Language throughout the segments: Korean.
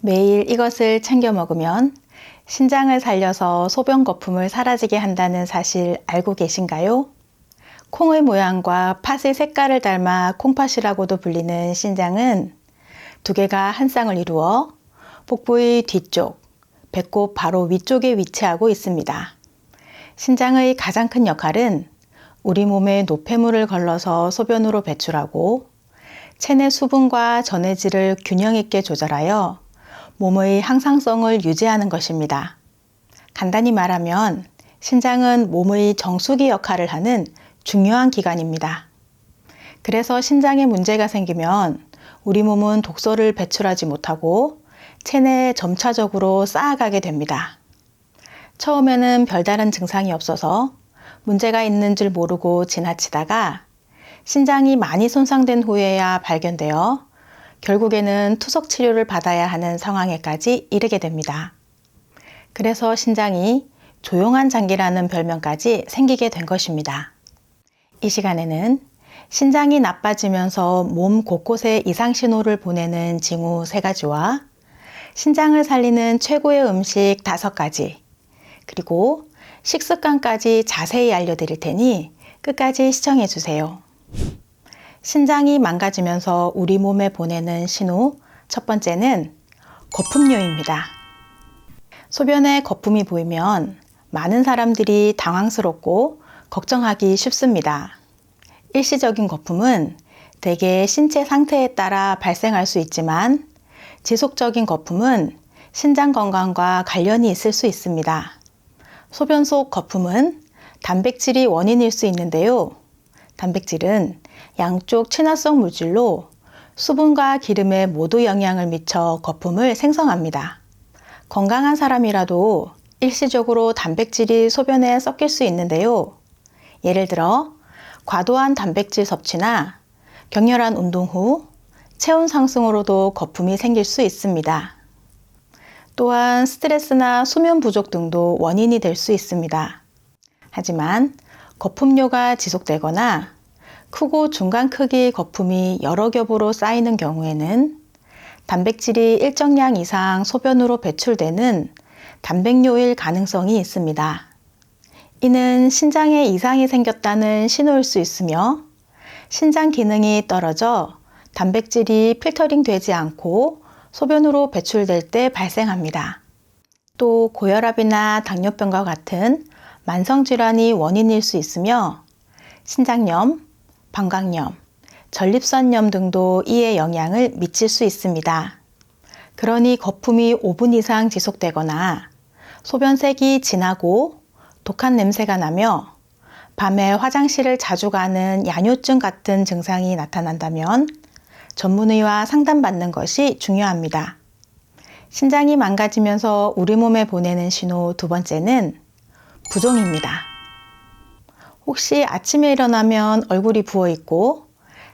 매일 이것을 챙겨 먹으면 신장을 살려서 소변 거품을 사라지게 한다는 사실 알고 계신가요? 콩의 모양과 팥의 색깔을 닮아 콩팥이라고도 불리는 신장은 두 개가 한 쌍을 이루어 복부의 뒤쪽, 배꼽 바로 위쪽에 위치하고 있습니다. 신장의 가장 큰 역할은 우리 몸에 노폐물을 걸러서 소변으로 배출하고 체내 수분과 전해질을 균형 있게 조절하여 몸의 항상성을 유지하는 것입니다. 간단히 말하면 신장은 몸의 정수기 역할을 하는 중요한 기관입니다. 그래서 신장에 문제가 생기면 우리 몸은 독소를 배출하지 못하고 체내에 점차적으로 쌓아가게 됩니다. 처음에는 별다른 증상이 없어서 문제가 있는 줄 모르고 지나치다가 신장이 많이 손상된 후에야 발견되어 결국에는 투석 치료를 받아야 하는 상황에까지 이르게 됩니다. 그래서 신장이 조용한 장기라는 별명까지 생기게 된 것입니다. 이 시간에는 신장이 나빠지면서 몸 곳곳에 이상 신호를 보내는 징후 3가지와 신장을 살리는 최고의 음식 5가지, 그리고 식습관까지 자세히 알려드릴 테니 끝까지 시청해 주세요. 신장이 망가지면서 우리 몸에 보내는 신호 첫 번째는 거품료입니다. 소변에 거품이 보이면 많은 사람들이 당황스럽고 걱정하기 쉽습니다. 일시적인 거품은 대개 신체 상태에 따라 발생할 수 있지만 지속적인 거품은 신장 건강과 관련이 있을 수 있습니다. 소변 속 거품은 단백질이 원인일 수 있는데요. 단백질은 양쪽 친화성 물질로 수분과 기름에 모두 영향을 미쳐 거품을 생성합니다. 건강한 사람이라도 일시적으로 단백질이 소변에 섞일 수 있는데요. 예를 들어 과도한 단백질 섭취나 격렬한 운동 후 체온 상승으로도 거품이 생길 수 있습니다. 또한 스트레스나 수면 부족 등도 원인이 될 수 있습니다. 하지만 거품료가 지속되거나 크고 중간 크기의 거품이 여러 겹으로 쌓이는 경우에는 단백질이 일정량 이상 소변으로 배출되는 단백뇨일 가능성이 있습니다. 이는 신장에 이상이 생겼다는 신호일 수 있으며 신장 기능이 떨어져 단백질이 필터링 되지 않고 소변으로 배출될 때 발생합니다. 또 고혈압이나 당뇨병과 같은 만성질환이 원인일 수 있으며 신장염, 방광염, 전립선염 등도 이에 영향을 미칠 수 있습니다. 그러니 거품이 5분 이상 지속되거나 소변색이 진하고 독한 냄새가 나며 밤에 화장실을 자주 가는 야뇨증 같은 증상이 나타난다면 전문의와 상담받는 것이 중요합니다. 신장이 망가지면서 우리 몸에 보내는 신호 2번째는 부종입니다. 혹시 아침에 일어나면 얼굴이 부어있고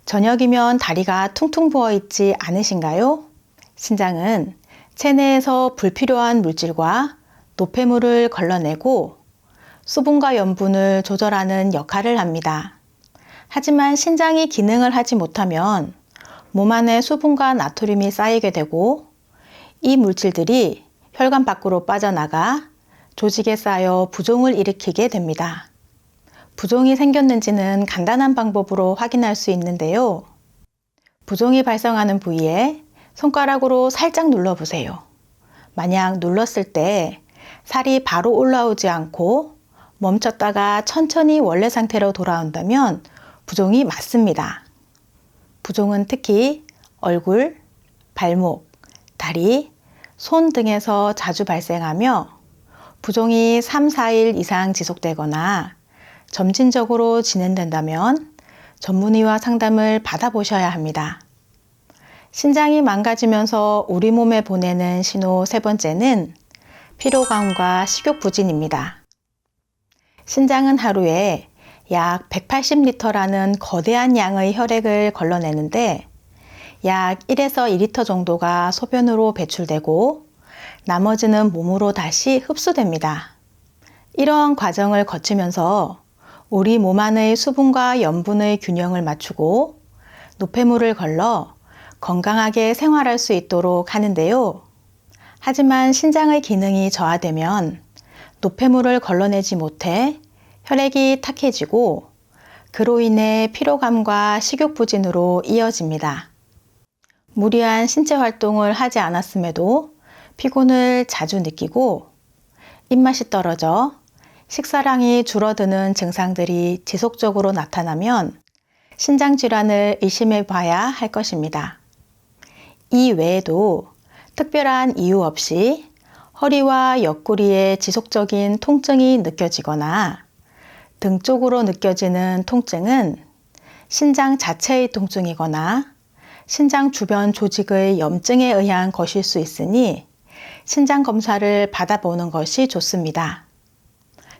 저녁이면 다리가 퉁퉁 부어있지 않으신가요? 신장은 체내에서 불필요한 물질과 노폐물을 걸러내고 수분과 염분을 조절하는 역할을 합니다. 하지만 신장이 기능을 하지 못하면 몸 안에 수분과 나트륨이 쌓이게 되고 이 물질들이 혈관 밖으로 빠져나가 조직에 쌓여 부종을 일으키게 됩니다. 부종이 생겼는지는 간단한 방법으로 확인할 수 있는데요. 부종이 발생하는 부위에 손가락으로 살짝 눌러보세요. 만약 눌렀을 때 살이 바로 올라오지 않고 멈췄다가 천천히 원래 상태로 돌아온다면 부종이 맞습니다. 부종은 특히 얼굴, 발목, 다리, 손 등에서 자주 발생하며 부종이 3, 4일 이상 지속되거나 점진적으로 진행된다면 전문의와 상담을 받아보셔야 합니다. 신장이 망가지면서 우리 몸에 보내는 신호 3번째는 피로감과 식욕부진입니다. 신장은 하루에 약 180리터라는 거대한 양의 혈액을 걸러내는데 약 1에서 2리터 정도가 소변으로 배출되고 나머지는 몸으로 다시 흡수됩니다. 이러한 과정을 거치면서 우리 몸 안의 수분과 염분의 균형을 맞추고 노폐물을 걸러 건강하게 생활할 수 있도록 하는데요. 하지만 신장의 기능이 저하되면 노폐물을 걸러내지 못해 혈액이 탁해지고 그로 인해 피로감과 식욕부진으로 이어집니다. 무리한 신체 활동을 하지 않았음에도 피곤을 자주 느끼고 입맛이 떨어져 식사량이 줄어드는 증상들이 지속적으로 나타나면 신장 질환을 의심해 봐야 할 것입니다. 이 외에도 특별한 이유 없이 허리와 옆구리에 지속적인 통증이 느껴지거나 등 쪽으로 느껴지는 통증은 신장 자체의 통증이거나 신장 주변 조직의 염증에 의한 것일 수 있으니 신장 검사를 받아보는 것이 좋습니다.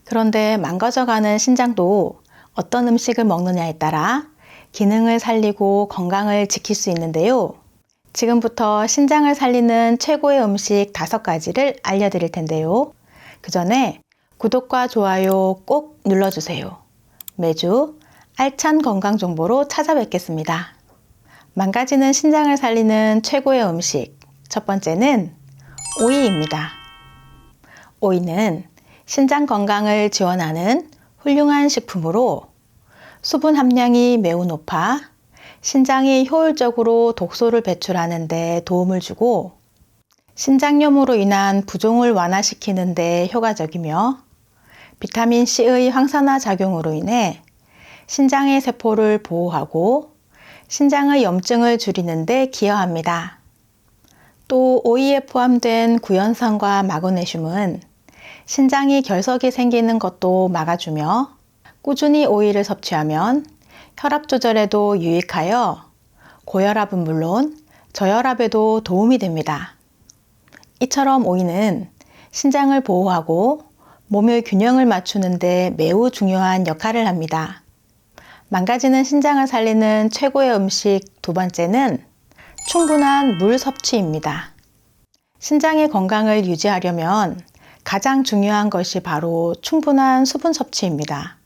그런데 망가져가는 신장도 어떤 음식을 먹느냐에 따라 기능을 살리고 건강을 지킬 수 있는데요. 지금부터 신장을 살리는 최고의 음식 5가지를 알려드릴 텐데요. 그 전에 구독과 좋아요 꼭 눌러주세요. 매주 알찬 건강 정보로 찾아뵙겠습니다. 망가지는 신장을 살리는 최고의 음식 첫 번째는 오이입니다. 오이는 신장 건강을 지원하는 훌륭한 식품으로 수분 함량이 매우 높아 신장이 효율적으로 독소를 배출하는 데 도움을 주고 신장염으로 인한 부종을 완화시키는 데 효과적이며 비타민C의 항산화 작용으로 인해 신장의 세포를 보호하고 신장의 염증을 줄이는 데 기여합니다. 또 오이에 포함된 구연산과 마그네슘은 신장이 결석이 생기는 것도 막아주며 꾸준히 오이를 섭취하면 혈압 조절에도 유익하여 고혈압은 물론 저혈압에도 도움이 됩니다. 이처럼 오이는 신장을 보호하고 몸의 균형을 맞추는 데 매우 중요한 역할을 합니다. 망가지는 신장을 살리는 최고의 음식 2번째는 충분한 물 섭취입니다. 신장의 건강을 유지하려면 가장 중요한 것이 바로 충분한 수분 섭취입니다.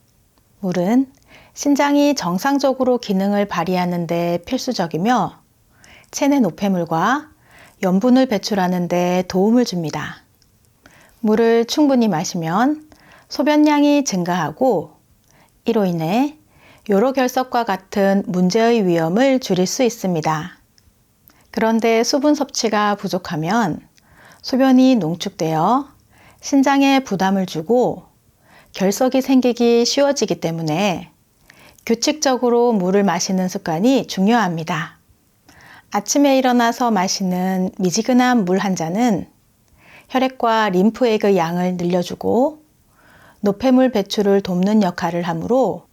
물은 신장이 정상적으로 기능을 발휘하는 데 필수적이며 체내 노폐물과 염분을 배출하는 데 도움을 줍니다. 물을 충분히 마시면 소변량이 증가하고 이로 인해 요로결석과 같은 문제의 위험을 줄일 수 있습니다. 그런데 수분 섭취가 부족하면 소변이 농축되어 신장에 부담을 주고 결석이 생기기 쉬워지기 때문에 규칙적으로 물을 마시는 습관이 중요합니다. 아침에 일어나서 마시는 미지근한 물 한 잔은 혈액과 림프액의 양을 늘려주고 노폐물 배출을 돕는 역할을 하므로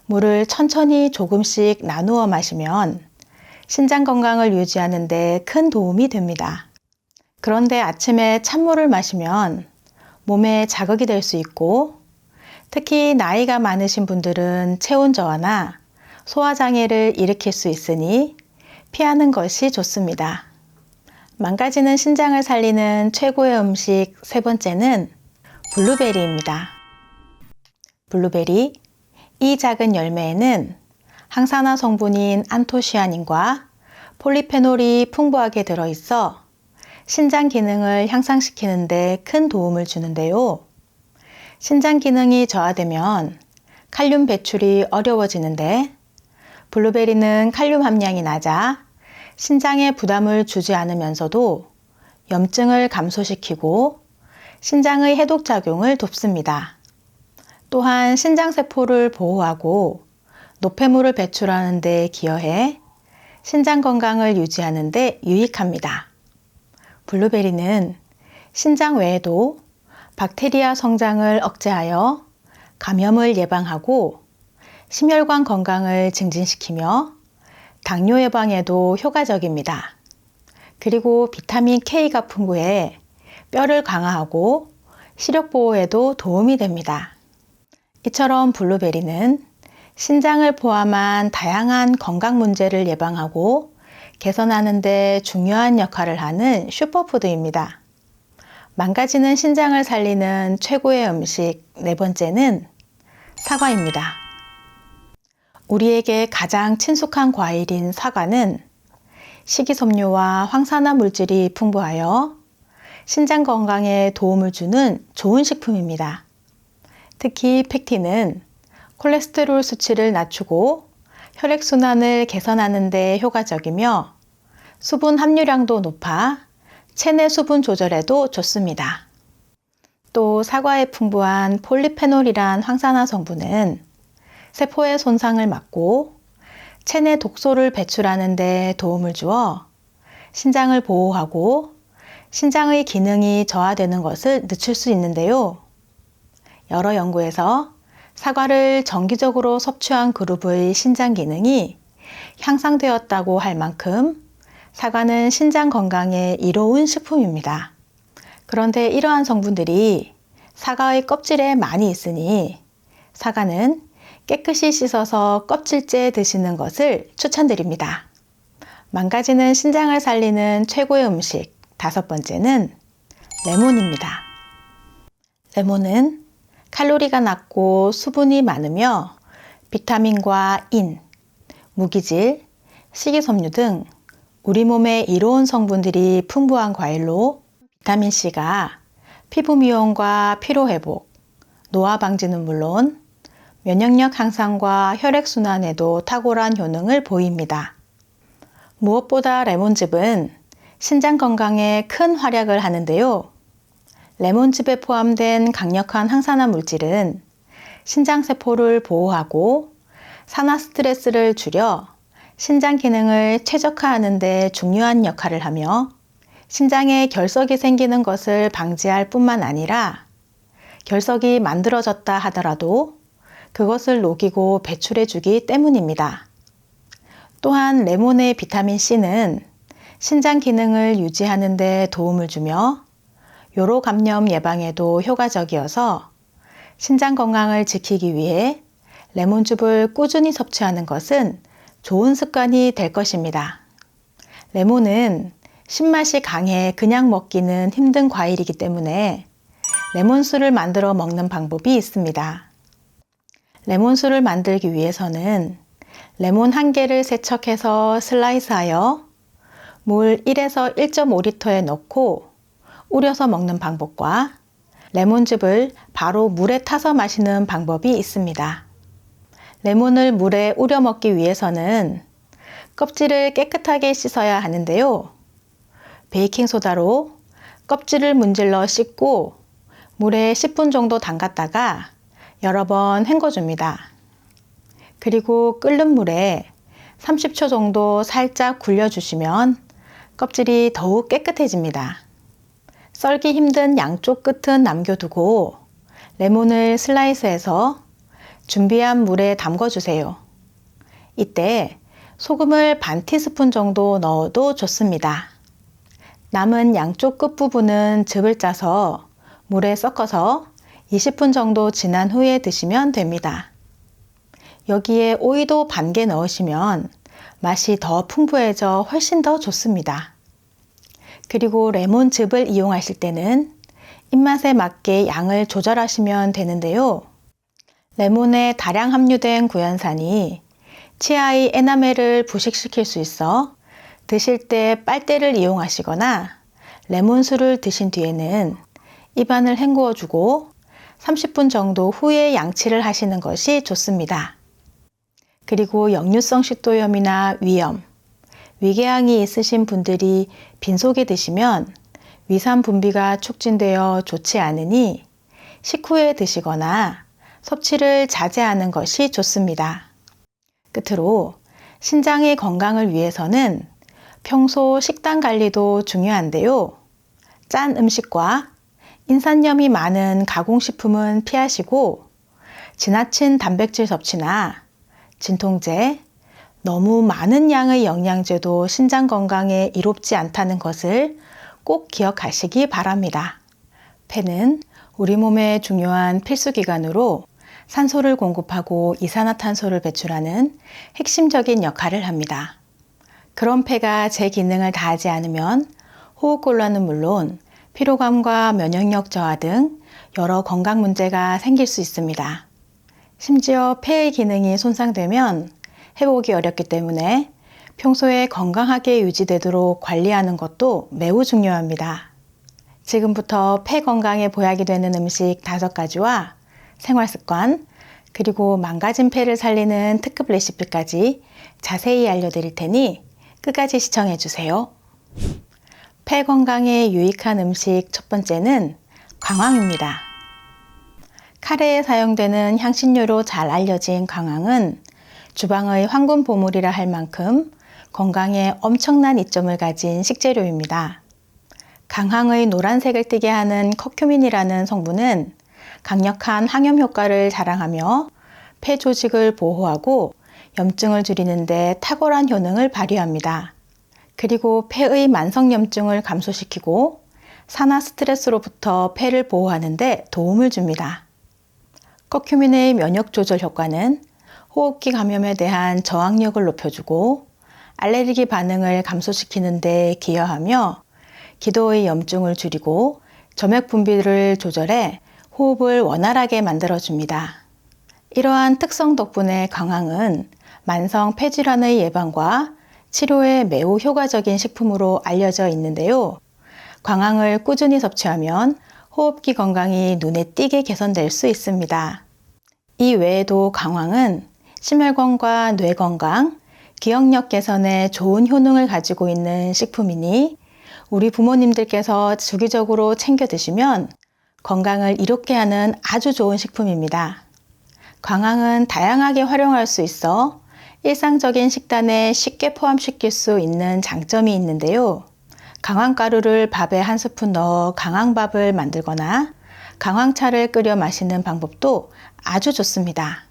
물을 천천히 조금씩 나누어 마시면 신장 건강을 유지하는 데 큰 도움이 됩니다. 그런데 아침에 찬물을 마시면 몸에 자극이 될 수 있고 특히 나이가 많으신 분들은 체온 저하나 소화장애를 일으킬 수 있으니 피하는 것이 좋습니다. 망가지는 신장을 살리는 최고의 음식 3번째는 블루베리입니다. 블루베리, 이 작은 열매에는 항산화 성분인 안토시아닌과 폴리페놀이 풍부하게 들어있어 신장 기능을 향상시키는 데 큰 도움을 주는데요. 신장 기능이 저하되면 칼륨 배출이 어려워지는데 블루베리는 칼륨 함량이 낮아 신장에 부담을 주지 않으면서도 염증을 감소시키고 신장의 해독작용을 돕습니다. 또한 신장세포를 보호하고 노폐물을 배출하는 데 기여해 신장 건강을 유지하는 데 유익합니다. 블루베리는 신장 외에도 박테리아 성장을 억제하여 감염을 예방하고 심혈관 건강을 증진시키며 당뇨 예방에도 효과적입니다. 그리고 비타민 K가 풍부해 뼈를 강화하고 시력 보호에도 도움이 됩니다. 이처럼 블루베리는 신장을 포함한 다양한 건강 문제를 예방하고 개선하는 데 중요한 역할을 하는 슈퍼푸드입니다. 망가지는 신장을 살리는 최고의 음식 4번째는 사과입니다. 우리에게 가장 친숙한 과일인 사과는 식이섬유와 황산화 물질이 풍부하여 신장 건강에 도움을 주는 좋은 식품입니다. 특히 팩틴은 콜레스테롤 수치를 낮추고 혈액순환을 개선하는 데 효과적이며 수분 함유량도 높아 체내 수분 조절에도 좋습니다. 또 사과에 풍부한 폴리페놀이란 황산화 성분은 세포의 손상을 막고 체내 독소를 배출하는 데 도움을 주어 신장을 보호하고 신장의 기능이 저하되는 것을 늦출 수 있는데요. 여러 연구에서 사과를 정기적으로 섭취한 그룹의 신장 기능이 향상되었다고 할 만큼 사과는 신장 건강에 이로운 식품입니다. 그런데 이러한 성분들이 사과의 껍질에 많이 있으니 사과는 깨끗이 씻어서 껍질째 드시는 것을 추천드립니다. 망가지는 신장을 살리는 최고의 음식 5번째는 레몬입니다. 레몬은 칼로리가 낮고 수분이 많으며 비타민과 인, 무기질, 식이섬유 등 우리 몸에 이로운 성분들이 풍부한 과일로 비타민C가 피부 미용과 피로 회복, 노화 방지는 물론 면역력 향상과 혈액순환에도 탁월한 효능을 보입니다. 무엇보다 레몬즙은 신장 건강에 큰 활약을 하는데요. 레몬즙에 포함된 강력한 항산화 물질은 신장세포를 보호하고 산화 스트레스를 줄여 신장 기능을 최적화하는 데 중요한 역할을 하며 신장에 결석이 생기는 것을 방지할 뿐만 아니라 결석이 만들어졌다 하더라도 그것을 녹이고 배출해 주기 때문입니다. 또한 레몬의 비타민C는 신장 기능을 유지하는 데 도움을 주며 요로 감염 예방에도 효과적이어서 신장 건강을 지키기 위해 레몬즙을 꾸준히 섭취하는 것은 좋은 습관이 될 것입니다. 레몬은 신맛이 강해 그냥 먹기는 힘든 과일이기 때문에 레몬수를 만들어 먹는 방법이 있습니다. 레몬수를 만들기 위해서는 레몬 1개를 세척해서 슬라이스하여 물 1에서 1.5리터에 넣고 우려서 먹는 방법과 레몬즙을 바로 물에 타서 마시는 방법이 있습니다. 레몬을 물에 우려 먹기 위해서는 껍질을 깨끗하게 씻어야 하는데요. 베이킹소다로 껍질을 문질러 씻고 물에 10분 정도 담갔다가 여러 번 헹궈줍니다. 그리고 끓는 물에 30초 정도 살짝 굴려주시면 껍질이 더욱 깨끗해집니다. 썰기 힘든 양쪽 끝은 남겨두고 레몬을 슬라이스해서 준비한 물에 담궈주세요. 이때 소금을 반 티스푼 정도 넣어도 좋습니다. 남은 양쪽 끝부분은 즙을 짜서 물에 섞어서 20분 정도 지난 후에 드시면 됩니다. 여기에 오이도 반 개 넣으시면 맛이 더 풍부해져 훨씬 더 좋습니다. 그리고 레몬즙을 이용하실 때는 입맛에 맞게 양을 조절하시면 되는데요. 레몬에 다량 함유된 구연산이 치아의 에나멜을 부식시킬 수 있어 드실 때 빨대를 이용하시거나 레몬수를 드신 뒤에는 입안을 헹구어 주고 30분 정도 후에 양치를 하시는 것이 좋습니다. 그리고 역류성 식도염이나 위염, 위궤양이 있으신 분들이 빈속에 드시면 위산 분비가 촉진되어 좋지 않으니 식후에 드시거나 섭취를 자제하는 것이 좋습니다. 끝으로 신장의 건강을 위해서는 평소 식단 관리도 중요한데요. 짠 음식과 인산염이 많은 가공식품은 피하시고 지나친 단백질 섭취나 진통제, 너무 많은 양의 영양제도 신장 건강에 이롭지 않다는 것을 꼭 기억하시기 바랍니다. 폐는 우리 몸의 중요한 필수기관으로 산소를 공급하고 이산화탄소를 배출하는 핵심적인 역할을 합니다. 그런 폐가 제 기능을 다하지 않으면 호흡곤란은 물론 피로감과 면역력 저하 등 여러 건강 문제가 생길 수 있습니다. 심지어 폐의 기능이 손상되면 회복이 어렵기 때문에 평소에 건강하게 유지되도록 관리하는 것도 매우 중요합니다. 지금부터 폐 건강에 보약이 되는 음식 5가지와 생활 습관, 그리고 망가진 폐를 살리는 특급 레시피까지 자세히 알려드릴 테니 끝까지 시청해 주세요. 폐 건강에 유익한 음식 첫 번째는 광황입니다. 카레에 사용되는 향신료로 잘 알려진 광황은 주방의 황금 보물이라 할 만큼 건강에 엄청난 이점을 가진 식재료입니다. 광황의 노란색을 띠게 하는 커큐민이라는 성분은 강력한 항염 효과를 자랑하며 폐 조직을 보호하고 염증을 줄이는 데 탁월한 효능을 발휘합니다. 그리고 폐의 만성염증을 감소시키고 산화 스트레스로부터 폐를 보호하는 데 도움을 줍니다. 커큐민의 면역 조절 효과는 호흡기 감염에 대한 저항력을 높여주고 알레르기 반응을 감소시키는 데 기여하며 기도의 염증을 줄이고 점액 분비를 조절해 호흡을 원활하게 만들어줍니다. 이러한 특성 덕분에 광황은 만성 폐질환의 예방과 치료에 매우 효과적인 식품으로 알려져 있는데요. 광황을 꾸준히 섭취하면 호흡기 건강이 눈에 띄게 개선될 수 있습니다. 이 외에도 광황은 심혈관과 뇌 건강, 기억력 개선에 좋은 효능을 가지고 있는 식품이니 우리 부모님들께서 주기적으로 챙겨 드시면 건강을 이롭게 하는 아주 좋은 식품입니다. 광황은 다양하게 활용할 수 있어 일상적인 식단에 쉽게 포함시킬 수 있는 장점이 있는데요. 광황가루를 밥에 한 스푼 넣어 광황밥을 만들거나 광황차를 끓여 마시는 방법도 아주 좋습니다.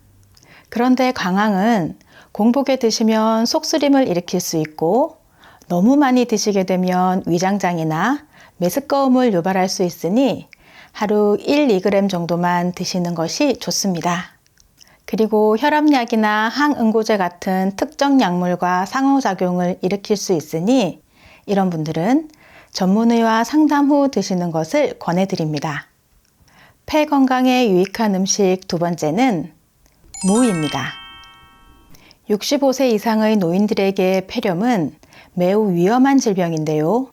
그런데 광황은 공복에 드시면 속쓰림을 일으킬 수 있고 너무 많이 드시게 되면 위장장애나 메스꺼움을 유발할 수 있으니 하루 1-2g 정도만 드시는 것이 좋습니다. 그리고 혈압약이나 항응고제 같은 특정 약물과 상호작용을 일으킬 수 있으니 이런 분들은 전문의와 상담 후 드시는 것을 권해드립니다. 폐 건강에 유익한 음식 두 번째는 무입니다. 65세 이상의 노인들에게 폐렴은 매우 위험한 질병인데요.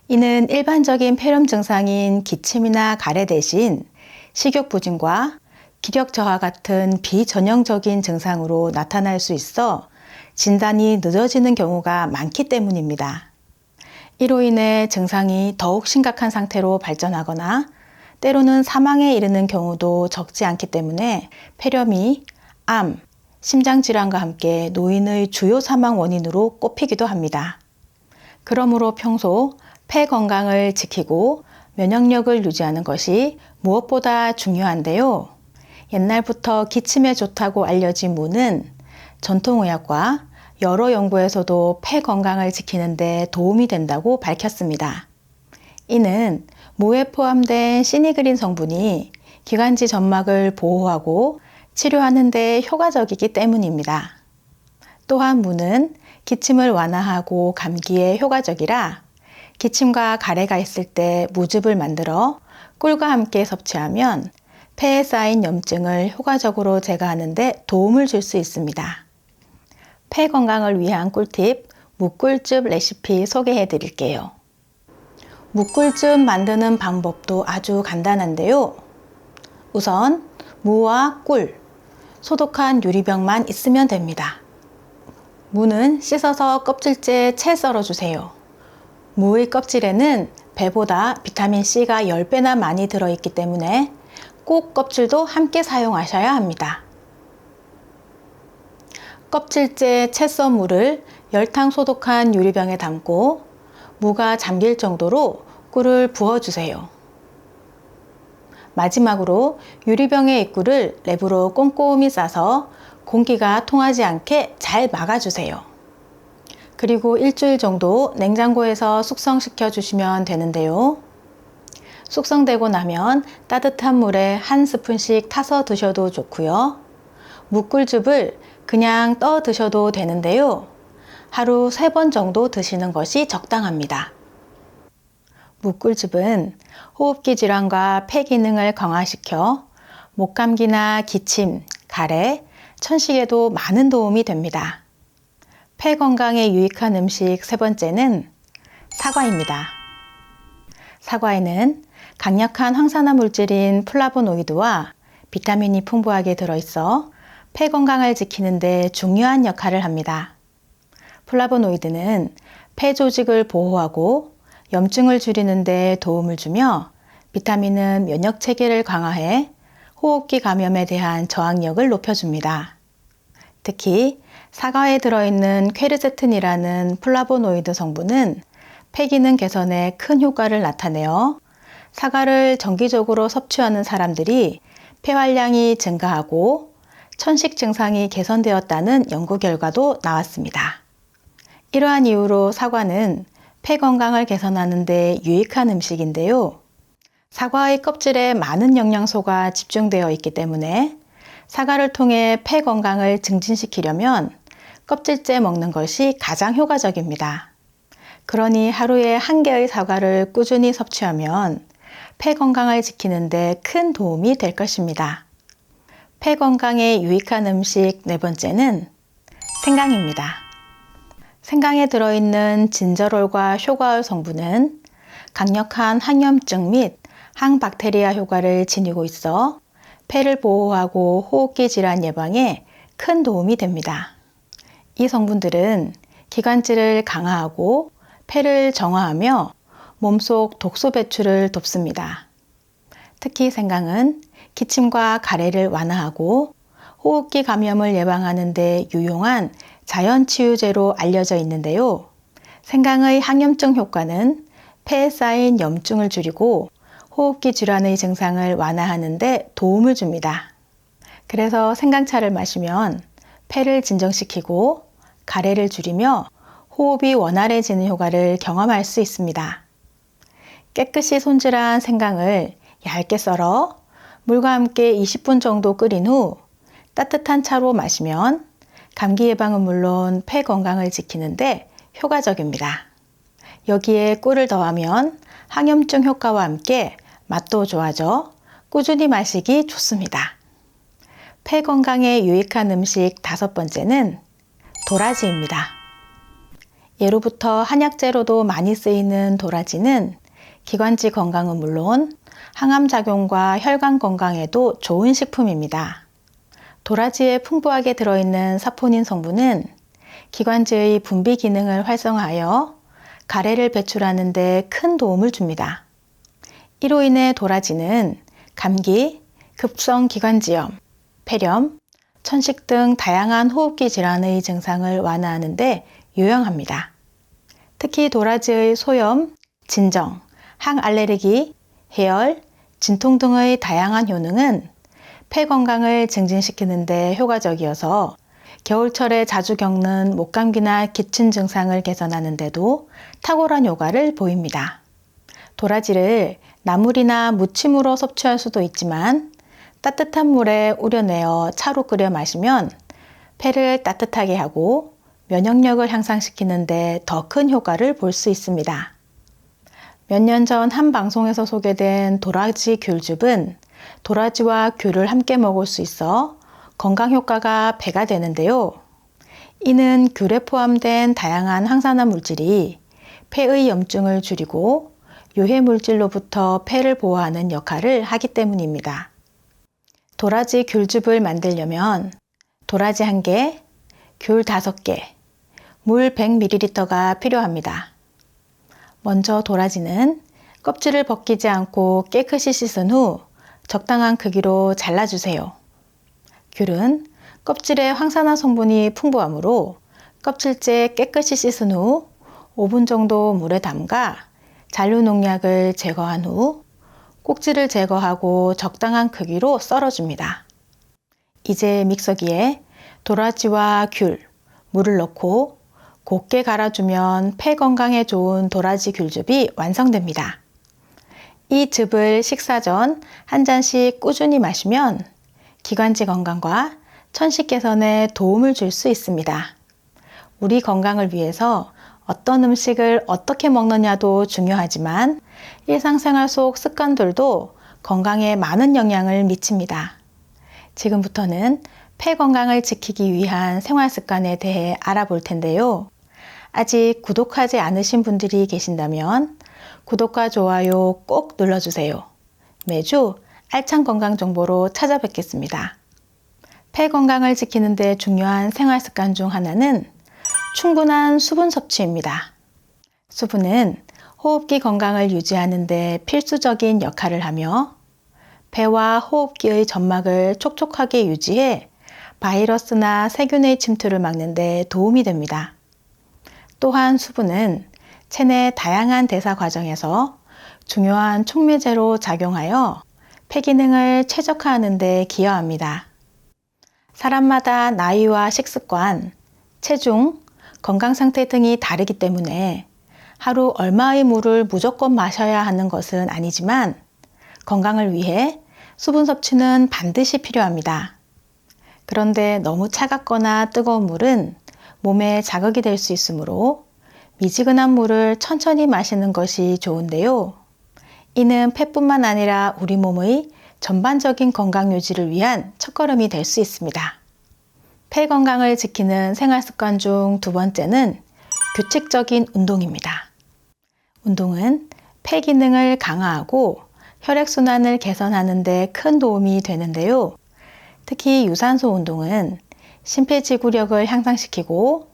이는 일반적인 폐렴 증상인 기침이나 가래 대신 식욕부진과 기력 저하 같은 비전형적인 증상으로 나타날 수 있어 진단이 늦어지는 경우가 많기 때문입니다. 이로 인해 증상이 더욱 심각한 상태로 발전하거나 때로는 사망에 이르는 경우도 적지 않기 때문에 폐렴이 암, 심장질환과 함께 노인의 주요 사망 원인으로 꼽히기도 합니다. 그러므로 평소 폐 건강을 지키고 면역력을 유지하는 것이 무엇보다 중요한데요. 옛날부터 기침에 좋다고 알려진 무는 전통의학과 여러 연구에서도 폐 건강을 지키는 데 도움이 된다고 밝혔습니다. 이는 무에 포함된 시니그린 성분이 기관지 점막을 보호하고 치료하는 데 효과적이기 때문입니다. 또한 무는 기침을 완화하고 감기에 효과적이라 기침과 가래가 있을 때 무즙을 만들어 꿀과 함께 섭취하면 폐에 쌓인 염증을 효과적으로 제거하는 데 도움을 줄 수 있습니다. 폐 건강을 위한 꿀팁 무꿀즙 레시피 소개해 드릴게요. 무꿀즙 만드는 방법도 아주 간단한데요. 우선 무와 꿀, 소독한 유리병만 있으면 됩니다. 무는 씻어서 껍질째 채 썰어주세요. 무의 껍질에는 배보다 비타민C가 10배나 많이 들어있기 때문에 꼭 껍질도 함께 사용하셔야 합니다. 껍질째 채 썬 무를 열탕 소독한 유리병에 담고 무가 잠길 정도로 꿀을 부어주세요. 마지막으로 유리병의 입구를 랩으로 꼼꼼히 싸서 공기가 통하지 않게 잘 막아주세요. 그리고 일주일 정도 냉장고에서 숙성시켜 주시면 되는데요. 숙성되고 나면 따뜻한 물에 한 스푼씩 타서 드셔도 좋고요. 무꿀즙을 그냥 떠 드셔도 되는데요. 하루 3번 정도 드시는 것이 적당합니다. 무꿀즙은 호흡기 질환과 폐 기능을 강화시켜 목감기나 기침, 가래, 천식에도 많은 도움이 됩니다. 폐 건강에 유익한 음식 세 번째는 사과입니다. 사과에는 강력한 항산화 물질인 플라보노이드와 비타민이 풍부하게 들어있어 폐 건강을 지키는 데 중요한 역할을 합니다. 플라보노이드는 폐 조직을 보호하고 염증을 줄이는 데 도움을 주며 비타민은 면역 체계를 강화해 호흡기 감염에 대한 저항력을 높여줍니다. 특히 사과에 들어있는 퀘르세틴이라는 플라보노이드 성분은 폐 기능 개선에 큰 효과를 나타내어 사과를 정기적으로 섭취하는 사람들이 폐활량이 증가하고 천식 증상이 개선되었다는 연구 결과도 나왔습니다. 이러한 이유로 사과는 폐 건강을 개선하는 데 유익한 음식인데요. 사과의 껍질에 많은 영양소가 집중되어 있기 때문에 사과를 통해 폐 건강을 증진시키려면 껍질째 먹는 것이 가장 효과적입니다. 그러니 하루에 한 개의 사과를 꾸준히 섭취하면 폐 건강을 지키는 데 큰 도움이 될 것입니다. 폐 건강에 유익한 음식 네 번째는 생강입니다. 생강에 들어있는 진저롤과 쇼가올 성분은 강력한 항염증 및 항박테리아 효과를 지니고 있어 폐를 보호하고 호흡기 질환 예방에 큰 도움이 됩니다. 이 성분들은 기관지를 강화하고 폐를 정화하며 몸속 독소 배출을 돕습니다. 특히 생강은 기침과 가래를 완화하고 호흡기 감염을 예방하는 데 유용한 자연치유제로 알려져 있는데요. 생강의 항염증 효과는 폐에 쌓인 염증을 줄이고 호흡기 질환의 증상을 완화하는 데 도움을 줍니다. 그래서 생강차를 마시면 폐를 진정시키고 가래를 줄이며 호흡이 원활해지는 효과를 경험할 수 있습니다. 깨끗이 손질한 생강을 얇게 썰어 물과 함께 20분 정도 끓인 후 따뜻한 차로 마시면 감기 예방은 물론 폐 건강을 지키는데 효과적입니다. 여기에 꿀을 더하면 항염증 효과와 함께 맛도 좋아져 꾸준히 마시기 좋습니다. 폐 건강에 유익한 음식 다섯 번째는 도라지입니다. 예로부터 한약재로도 많이 쓰이는 도라지는 기관지 건강은 물론 항암 작용과 혈관 건강에도 좋은 식품입니다. 도라지에 풍부하게 들어있는 사포닌 성분은 기관지의 분비 기능을 활성화하여 가래를 배출하는 데 큰 도움을 줍니다. 이로 인해 도라지는 감기, 급성 기관지염, 폐렴, 천식 등 다양한 호흡기 질환의 증상을 완화하는 데 유용합니다. 특히 도라지의 소염, 진정, 항알레르기, 해열, 진통 등의 다양한 효능은 폐 건강을 증진시키는 데 효과적이어서 겨울철에 자주 겪는 목감기나 기침 증상을 개선하는 데도 탁월한 효과를 보입니다. 도라지를 나물이나 무침으로 섭취할 수도 있지만 따뜻한 물에 우려내어 차로 끓여 마시면 폐를 따뜻하게 하고 면역력을 향상시키는 데 더 큰 효과를 볼 수 있습니다. 몇 년 전 한 방송에서 소개된 도라지 귤즙은 도라지와 귤을 함께 먹을 수 있어 건강 효과가 배가 되는데요. 이는 귤에 포함된 다양한 항산화 물질이 폐의 염증을 줄이고 유해 물질로부터 폐를 보호하는 역할을 하기 때문입니다. 도라지 귤즙을 만들려면 도라지 1개, 귤 5개, 물 100ml가 필요합니다. 먼저 도라지는 껍질을 벗기지 않고 깨끗이 씻은 후 적당한 크기로 잘라주세요. 귤은 껍질에 항산화 성분이 풍부하므로 껍질째 깨끗이 씻은 후 5분 정도 물에 담가 잔류 농약을 제거한 후 꼭지를 제거하고 적당한 크기로 썰어줍니다. 이제 믹서기에 도라지와 귤, 물을 넣고 곱게 갈아주면 폐 건강에 좋은 도라지 귤즙이 완성됩니다. 이 즙을 식사 전 한 잔씩 꾸준히 마시면 기관지 건강과 천식 개선에 도움을 줄 수 있습니다. 우리 건강을 위해서 어떤 음식을 어떻게 먹느냐도 중요하지만 일상생활 속 습관들도 건강에 많은 영향을 미칩니다. 지금부터는 폐 건강을 지키기 위한 생활 습관에 대해 알아볼 텐데요. 아직 구독하지 않으신 분들이 계신다면 구독과 좋아요 꼭 눌러주세요. 매주 알찬 건강 정보로 찾아뵙겠습니다. 폐 건강을 지키는 데 중요한 생활 습관 중 하나는 충분한 수분 섭취입니다. 수분은 호흡기 건강을 유지하는 데 필수적인 역할을 하며 폐와 호흡기의 점막을 촉촉하게 유지해 바이러스나 세균의 침투를 막는 데 도움이 됩니다. 또한 수분은 체내 다양한 대사 과정에서 중요한 촉매제로 작용하여 폐 기능을 최적화하는 데 기여합니다. 사람마다 나이와 식습관, 체중, 건강 상태 등이 다르기 때문에 하루 얼마의 물을 무조건 마셔야 하는 것은 아니지만 건강을 위해 수분 섭취는 반드시 필요합니다. 그런데 너무 차갑거나 뜨거운 물은 몸에 자극이 될 수 있으므로 미지근한 물을 천천히 마시는 것이 좋은데요. 이는 폐뿐만 아니라 우리 몸의 전반적인 건강 유지를 위한 첫걸음이 될 수 있습니다. 폐 건강을 지키는 생활 습관 중 두 번째는 규칙적인 운동입니다. 운동은 폐 기능을 강화하고 혈액순환을 개선하는 데 큰 도움이 되는데요. 특히 유산소 운동은 심폐지구력을 향상시키고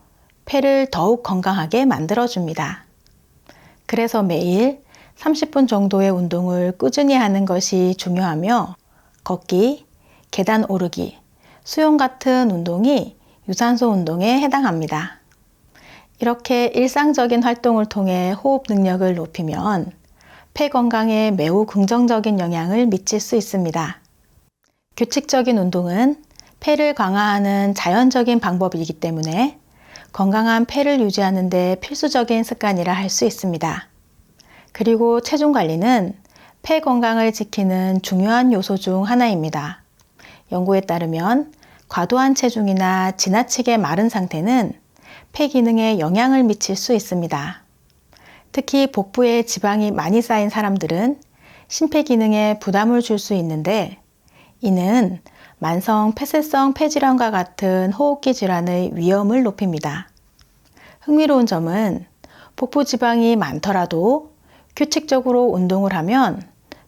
폐를 더욱 건강하게 만들어줍니다. 그래서 매일 30분 정도의 운동을 꾸준히 하는 것이 중요하며 걷기, 계단 오르기, 수영 같은 운동이 유산소 운동에 해당합니다. 이렇게 일상적인 활동을 통해 호흡 능력을 높이면 폐 건강에 매우 긍정적인 영향을 미칠 수 있습니다. 규칙적인 운동은 폐를 강화하는 자연적인 방법이기 때문에 건강한 폐를 유지하는 데 필수적인 습관이라 할 수 있습니다. 그리고 체중 관리는 폐 건강을 지키는 중요한 요소 중 하나입니다. 연구에 따르면 과도한 체중이나 지나치게 마른 상태는 폐 기능에 영향을 미칠 수 있습니다. 특히 복부에 지방이 많이 쌓인 사람들은 심폐 기능에 부담을 줄 수 있는데 이는 만성 폐쇄성 폐질환과 같은 호흡기 질환의 위험을 높입니다. 흥미로운 점은 복부 지방이 많더라도 규칙적으로 운동을 하면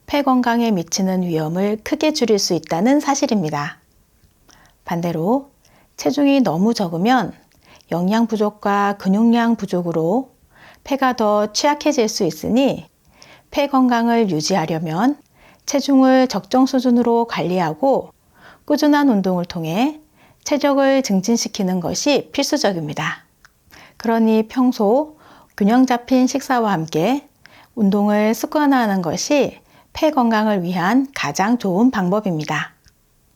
폐 건강에 미치는 위험을 크게 줄일 수 있다는 사실입니다. 반대로 체중이 너무 적으면 영양 부족과 근육량 부족으로 폐가 더 취약해질 수 있으니 폐 건강을 유지하려면 체중을 적정 수준으로 관리하고 꾸준한 운동을 통해 체력을 증진시키는 것이 필수적입니다. 그러니 평소 균형 잡힌 식사와 함께 운동을 습관화하는 것이 폐 건강을 위한 가장 좋은 방법입니다.